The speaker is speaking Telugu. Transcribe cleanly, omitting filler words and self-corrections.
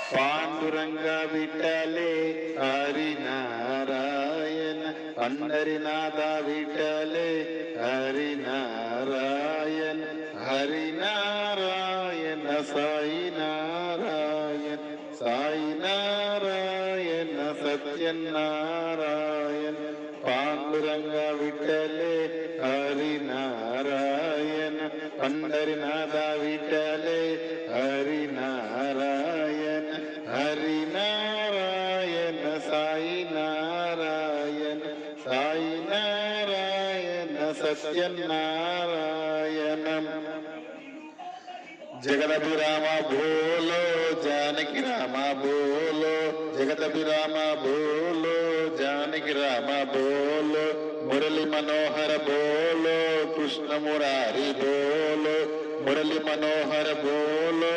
పాండురంగ విఠలే హరినారాయణ పండరినాథ విఠలే హరినారాయణ హరినారాయణ సాయి నారాయణ సాయి నారాయణ సత్యనారాయణ పాండురంగ విఠలే హరినారాయణ పండరినాథ విఠలే హరినారాయణ హరినారాయణ సాయి నారాయణ సాయి నారాయణ సత్యనారాయణం జగదభిరామ భోలో జానకి రామ భోలో జగదభిరామ భోలో జానకి రామ భోలో మురళి మనోహర బోలో కృష్ణ మురారి బోలో మురళి మనోహర బోలో